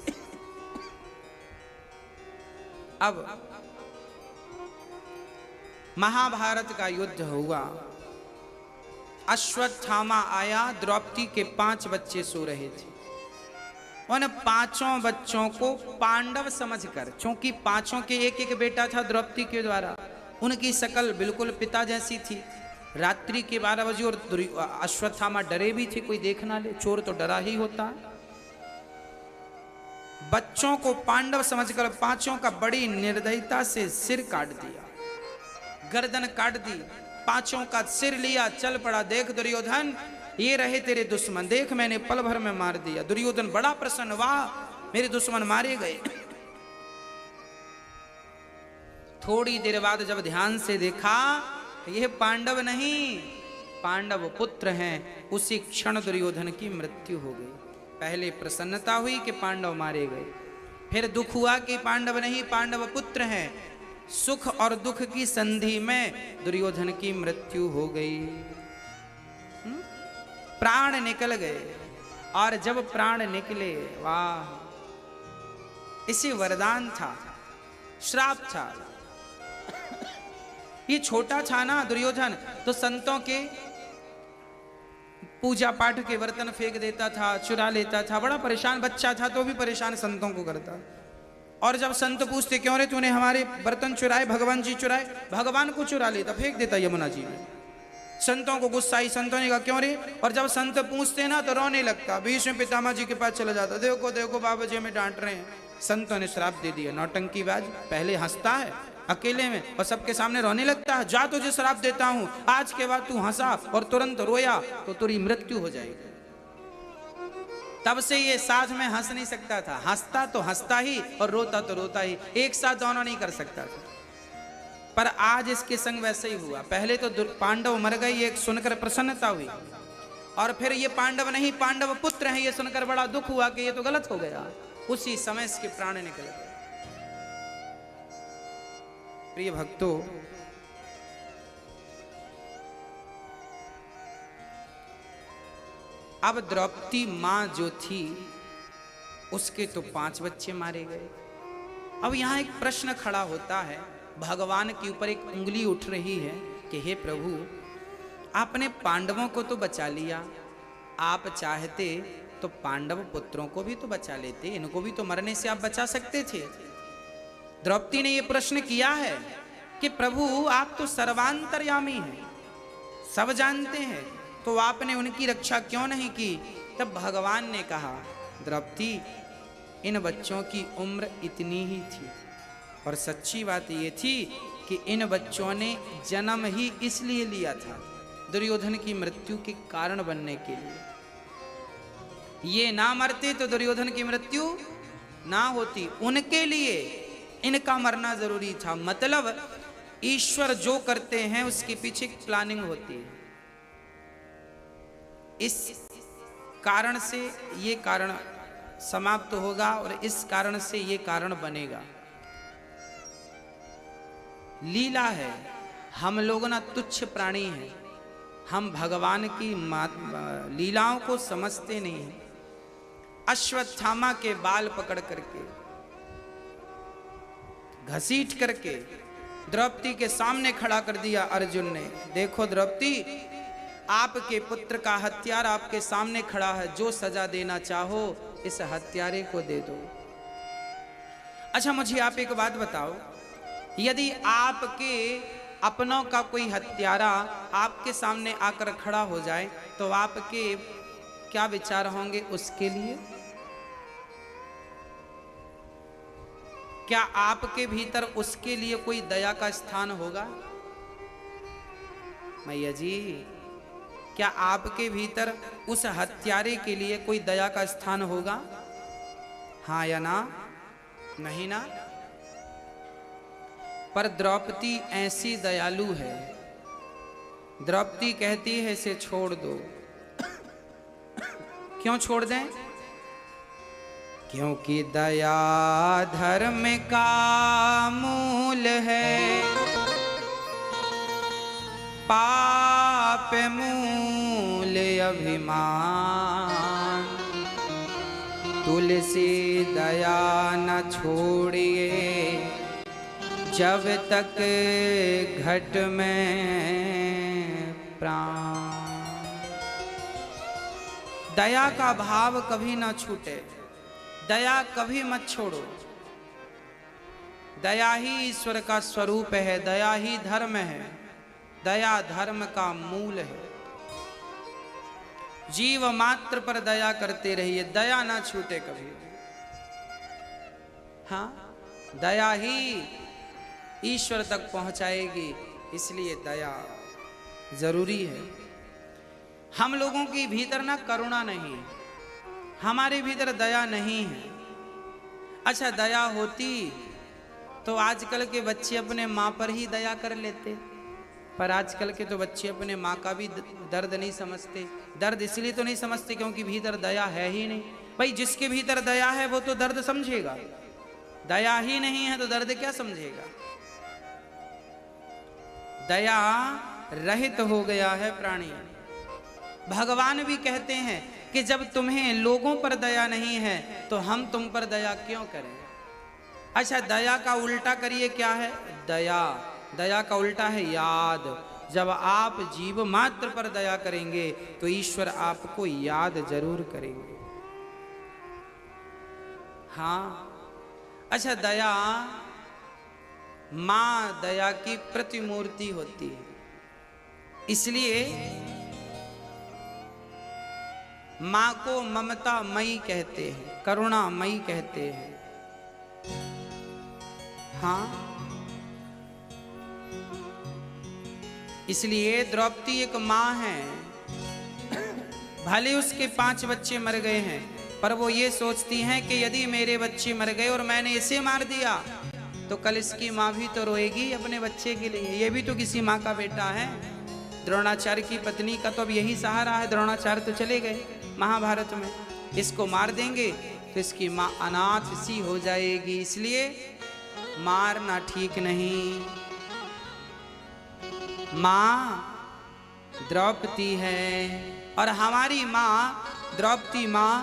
अब महाभारत का युद्ध हुआ। अश्वत्थामा आया, द्रौपदी के 5 बच्चे सो रहे थे। उन 5 बच्चों को पांडव समझकर, क्योंकि 5 के एक बेटा था द्रौपदी के द्वारा, उनकी शकल बिल्कुल पिता जैसी थी। रात्रि के 12 बजे और अश्वत्थामा डरे भी थे, कोई देख ना ले, चोर तो डरा ही होता। बच्चों को पांडव समझकर 5 का बड़ी निर्दयता से सिर काट दिया, गर्दन काट दी, 5 का सिर लिया, चल पड़ा। देख दुर्योधन, ये रहे तेरे दुश्मन, देख मैंने पल भर में मार दिया। दुर्योधन बड़ा प्रसन्न, वाह मेरे दुश्मन मारे गए। थोड़ी देर बाद जब ध्यान से देखा यह पांडव नहीं, पांडव पुत्र हैं, उसी क्षण दुर्योधन की मृत्यु हो गई। पहले प्रसन्नता हुई कि पांडव मारे गए, फिर दुख हुआ कि पांडव नहीं पांडव पुत्र हैं। सुख और दुख की संधि में दुर्योधन की मृत्यु हो गई, प्राण निकल गए। और जब प्राण निकले, वाह, इसे वरदान था, श्राप था। ये छोटा था ना दुर्योधन, तो संतों के पूजा पाठ के बर्तन फेंक देता था, चुरा लेता था, बड़ा परेशान बच्चा था तो भी परेशान संतों को करता। और जब संत पूछते क्यों रे तूने हमारे बर्तन चुराए, भगवान जी चुराए, भगवान को चुरा लेता, फेंक देता यमुना जी में। संतों को गुस्सा आई, संतों ने कहा क्यों रे, और जब संत पूछते ना तो रोने लगता, बीच में पितामह जी के पास चला जाता, देखो देखो बाबा जी हमें डांट रहे हैं, संतों ने श्राप दे दिया। नौटंकीबाज, पहले हंसता है अकेले में और सबके सामने रोने लगता है, जा तुझे श्राप देता हूं, आज के बाद तू हंसा और तुरंत रोया तो तेरी मृत्यु हो जाएगी। तब से ये साथ में हंस नहीं सकता था, हंसता तो हंसता ही और रोता तो रोता ही, एक साथ दोनों नहीं कर सकता था। पर आज इसके संग वैसे ही हुआ। पहले तो पांडव मर गए, ये सुनकर प्रसन्नता हुई, और फिर ये पांडव नहीं पांडव पुत्र हैं ये सुनकर बड़ा दुख हुआ कि ये तो गलत हो गया। उसी समय इसके प्राण निकल गए। प्रिय भक्तों, अब द्रौपदी मां जो थी उसके तो 5 बच्चे मारे गए। अब यहां एक प्रश्न खड़ा होता है, भगवान के ऊपर एक उंगली उठ रही है कि हे प्रभु, आपने पांडवों को तो बचा लिया, आप चाहते तो पांडव पुत्रों को भी तो बचा लेते, इनको भी तो मरने से आप बचा सकते थे। द्रौपदी ने यह प्रश्न किया है कि प्रभु आप तो सर्वांतर्यामी हैं, सब जानते हैं, तो आपने उनकी रक्षा क्यों नहीं की। तब भगवान ने कहा, द्रौपदी इन बच्चों की उम्र इतनी ही थी, और सच्ची बात ये थी कि इन बच्चों ने जन्म ही इसलिए लिया था दुर्योधन की मृत्यु के कारण बनने के लिए। ये ना मरते तो दुर्योधन की मृत्यु ना होती, उनके लिए इनका मरना जरूरी था। मतलब ईश्वर जो करते हैं उसके पीछे प्लानिंग होती है। इस कारण से ये कारण समाप्त होगा और इस कारण से ये कारण बनेगा। लीला है। हम लोग ना तुच्छ प्राणी हैं, हम भगवान की लीलाओं को समझते नहीं हैं। अश्वत्थामा के बाल पकड़ करके घसीट करके द्रौपदी के सामने खड़ा कर दिया अर्जुन ने। देखो द्रौपदी, आपके पुत्र का हत्यारा आपके सामने खड़ा है, जो सजा देना चाहो इस हत्यारे को दे दो। अच्छा मुझे आप एक बात बताओ, यदि आपके अपनों का कोई हत्यारा आपके सामने आकर खड़ा हो जाए तो आपके क्या विचार होंगे उसके लिए? क्या आपके भीतर उसके लिए कोई दया का स्थान होगा? मैया जी, क्या आपके भीतर उस हत्यारे के लिए कोई दया का स्थान होगा? हाँ या ना? नहीं ना? पर द्रौपदी ऐसी दयालु है, द्रौपदी कहती है इसे छोड़ दो। क्यों छोड़ दें? क्योंकि दया धर्म का मूल है, पाप मूल अभिमान। तुलसी दया न छोड़िए जब तक घट में प्राण। दया का भाव कभी ना छूटे, दया कभी मत छोड़ो। दया ही ईश्वर का स्वरूप है, दया ही धर्म है, दया धर्म का मूल है। जीव मात्र पर दया करते रहिए, दया ना छूटे कभी। हाँ, दया ही ईश्वर तक पहुंचाएगी, इसलिए दया जरूरी है। हम लोगों के भीतर ना करुणा नहीं है, हमारे भीतर दया नहीं है। अच्छा दया होती तो आजकल के बच्चे अपने माँ पर ही दया कर लेते, पर आजकल के तो बच्चे अपने माँ का भी दर्द नहीं समझते। दर्द इसलिए तो नहीं समझते क्योंकि भीतर दया है ही नहीं। भाई जिसके भीतर दया है वो तो दर्द समझेगा, दया ही नहीं है तो दर्द क्या समझेगा। दया रहित हो गया है प्राणी। भगवान भी कहते हैं कि जब तुम्हें लोगों पर दया नहीं है तो हम तुम पर दया क्यों करें। अच्छा, दया का उल्टा करिए, क्या है दया? दया का उल्टा है याद। जब आप जीव मात्र पर दया करेंगे तो ईश्वर आपको याद जरूर करेंगे। हाँ, अच्छा, दया मां दया की प्रतिमूर्ति होती है, इसलिए मां को ममता मई कहते हैं, करुणा मई कहते हैं। हाँ, इसलिए द्रौपदी एक मां है, भले उसके 5 बच्चे मर गए हैं, पर वो ये सोचती हैं कि यदि मेरे बच्चे मर गए और मैंने इसे मार दिया तो कल इसकी माँ भी तो रोएगी अपने बच्चे के लिए, ये भी तो किसी माँ का बेटा है। द्रोणाचार्य की पत्नी का तो अब यही सहारा है, द्रोणाचार्य तो चले गए महाभारत में, इसको मार देंगे तो इसकी माँ अनाथ सी हो जाएगी, इसलिए मारना ठीक नहीं। माँ द्रौपदी है और हमारी माँ द्रौपदी माँ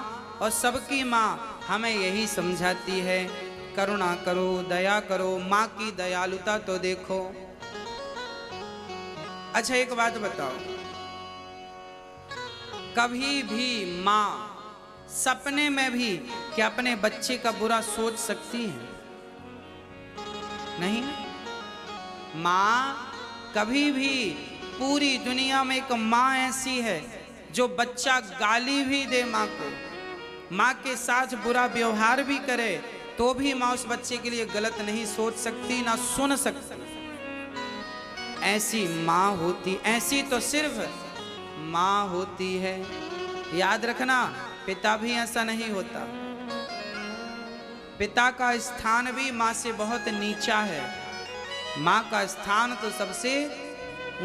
और सबकी माँ हमें यही समझाती है, करुणा करो, दया करो, माँ की दयालुता तो देखो। अच्छा, एक बात बताओ, कभी भी माँ सपने में भी क्या अपने बच्चे का बुरा सोच सकती है? नहीं। माँ कभी भी, पूरी दुनिया में एक माँ ऐसी है जो बच्चा गाली भी दे माँ को, माँ के साथ बुरा व्यवहार भी करे तो भी माँ उस बच्चे के लिए गलत नहीं सोच सकती, ना सुन सकती। ऐसी माँ होती, ऐसी तो सिर्फ माँ होती है। याद रखना, पिता भी ऐसा नहीं होता। पिता का स्थान भी माँ से बहुत नीचा है, माँ का स्थान तो सबसे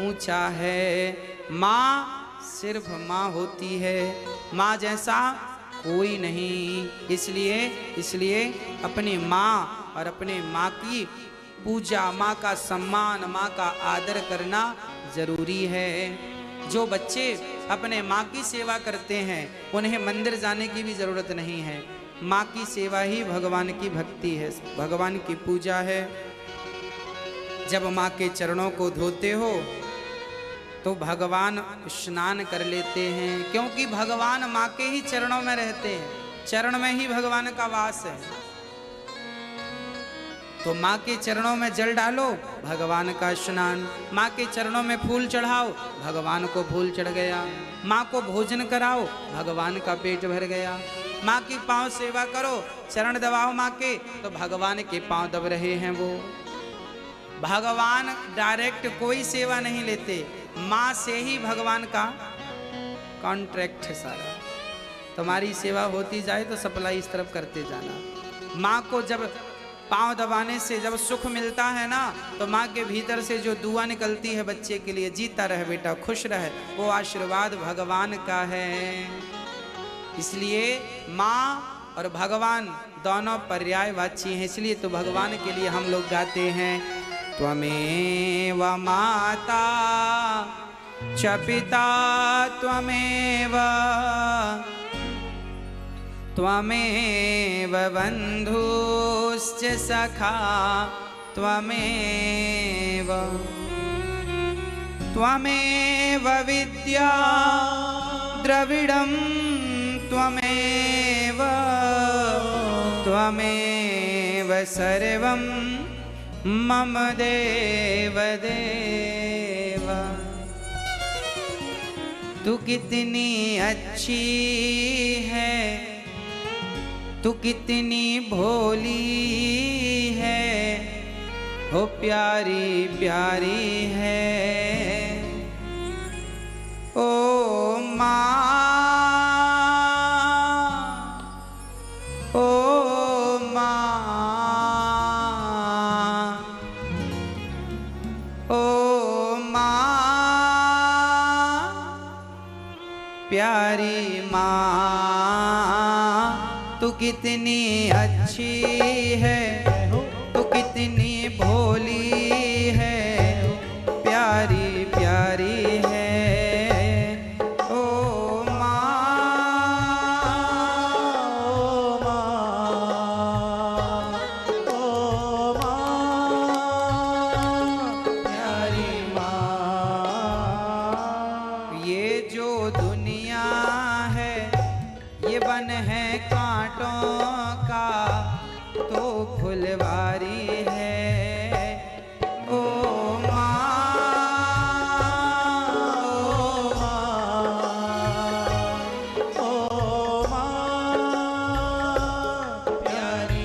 ऊंचा है। माँ सिर्फ माँ होती है, माँ जैसा कोई नहीं। इसलिए अपनी माँ और अपने माँ की पूजा, माँ का सम्मान, माँ का आदर करना जरूरी है। जो बच्चे अपने माँ की सेवा करते हैं उन्हें मंदिर जाने की भी जरूरत नहीं है। माँ की सेवा ही भगवान की भक्ति है, भगवान की पूजा है। जब माँ के चरणों को धोते हो तो भगवान स्नान कर लेते हैं, क्योंकि भगवान माँ के ही चरणों में रहते हैं, चरण में ही भगवान का वास है। तो माँ के चरणों में जल डालो, भगवान का स्नान। माँ के चरणों में फूल चढ़ाओ, भगवान को फूल चढ़ गया। माँ को भोजन कराओ, भगवान का पेट भर गया। माँ की पांव सेवा करो, चरण दबाओ माँ के, तो भगवान के पांव दब रहे हैं वो। भगवान डायरेक्ट कोई सेवा नहीं लेते, माँ से ही भगवान का कॉन्ट्रैक्ट है सारा। तुम्हारी सेवा होती जाए तो सप्लाई इस तरफ करते जाना। माँ को जब पांव दबाने से जब सुख मिलता है ना, तो माँ के भीतर से जो दुआ निकलती है बच्चे के लिए, जीता रहे बेटा, खुश रहे, वो आशीर्वाद भगवान का है। इसलिए माँ और भगवान दोनों पर्यायवाची हैं। इसलिए तो भगवान के लिए हम लोग गाते हैं, त्वमेव माता च पिता त्वमेव, त्वमेव बन्धुश्च सखा त्वमेव, त्वमेव विद्या द्रविडं त्वमेव, त्वमेव सर्वं मम देव देव। तू कितनी अच्छी है, तू कितनी भोली है, हो प्यारी प्यारी है ओ माँ, ओ माँ, ओ माँ, प्यारी माँ, कितनी अच्छी है, तू कितनी भोली है, प्यारी प्यारी है ओ प्यारी माँ। ये जो दुनिया है ये बन है कांटों का, तो फुलवारी है ओ प्यारी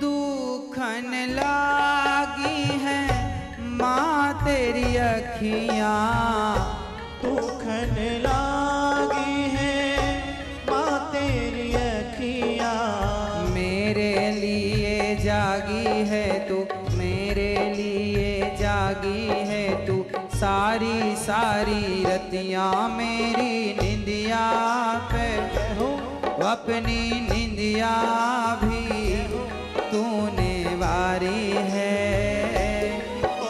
दुखन लागी है माँ तेरी अखियाँ, दुखन लागी है माँ तेरी अखियाँ। मेरे लिए जागी है तू, मेरे लिए जागी है तू, सारी सारी रतियाँ मेरी निंदिया पे अपनी निंदिया भी तूने वारी है ओ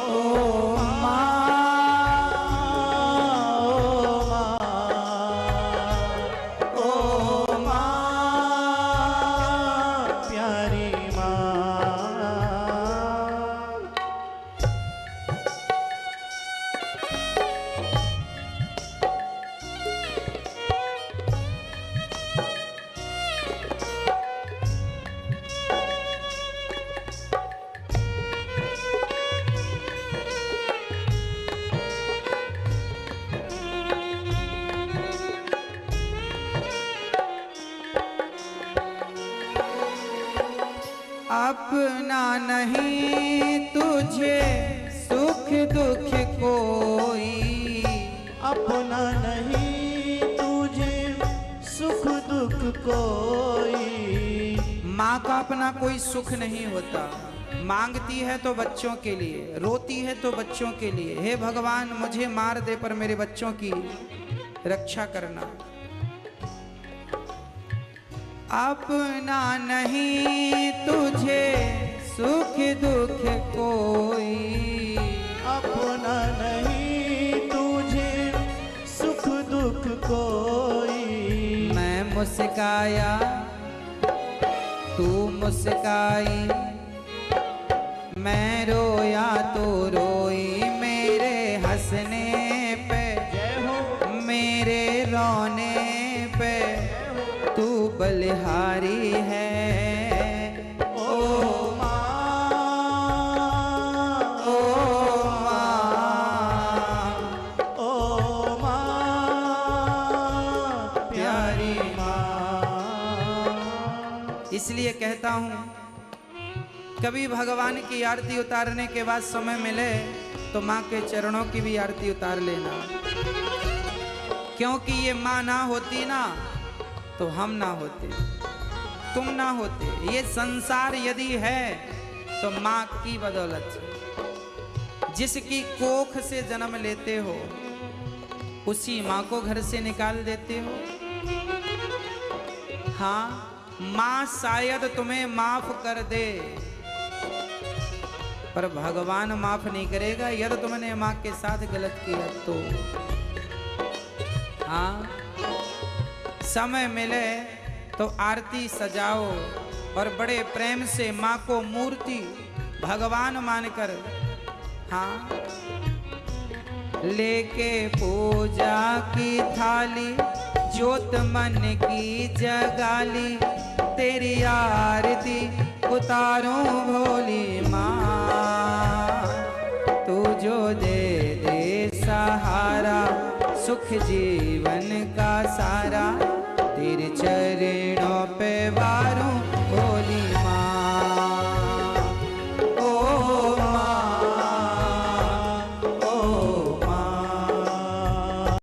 प्यारी अपना नहीं तुझे सुख दुख कोई, अपना नहीं तुझे सुख दुख कोई। माँ का अपना कोई सुख नहीं होता, मांगती है तो बच्चों के लिए, रोती है तो बच्चों के लिए। हे भगवान मुझे मार दे पर मेरे बच्चों की रक्षा करना। अपना नहीं तुझे सुख दुख कोई, अपना नहीं तुझे सुख दुख कोई। मैं मुस्काया तू मुस्काई, मैं रोया तो रोई, मेरे हंसने पे मेरे रोने पे तू बलिहारी है ओ माँ, ओ माँ, ओ माँ, प्यारी माँ। इसलिए कहता हूँ कभी भगवान की आरती उतारने के बाद समय मिले तो माँ के चरणों की भी आरती उतार लेना, क्योंकि ये माँ ना होती ना तो हम ना होते, तुम ना होते। ये संसार यदि है तो माँ की बदौलत से। जिसकी कोख से जन्म लेते हो उसी माँ को घर से निकाल देते हो। हाँ, माँ शायद तुम्हें माफ कर दे पर भगवान माफ नहीं करेगा यदि तुमने माँ के साथ गलत किया तो। हाँ, समय मिले तो आरती सजाओ और बड़े प्रेम से माँ को मूर्ति भगवान मानकर, हाँ, लेके पूजा की थाली ज्योत मन की जगाली, तेरी आरती उतारूं भोली माँ। तू जो दे दे सहारा सुख जीवन का सारा, तेरे चरणों पे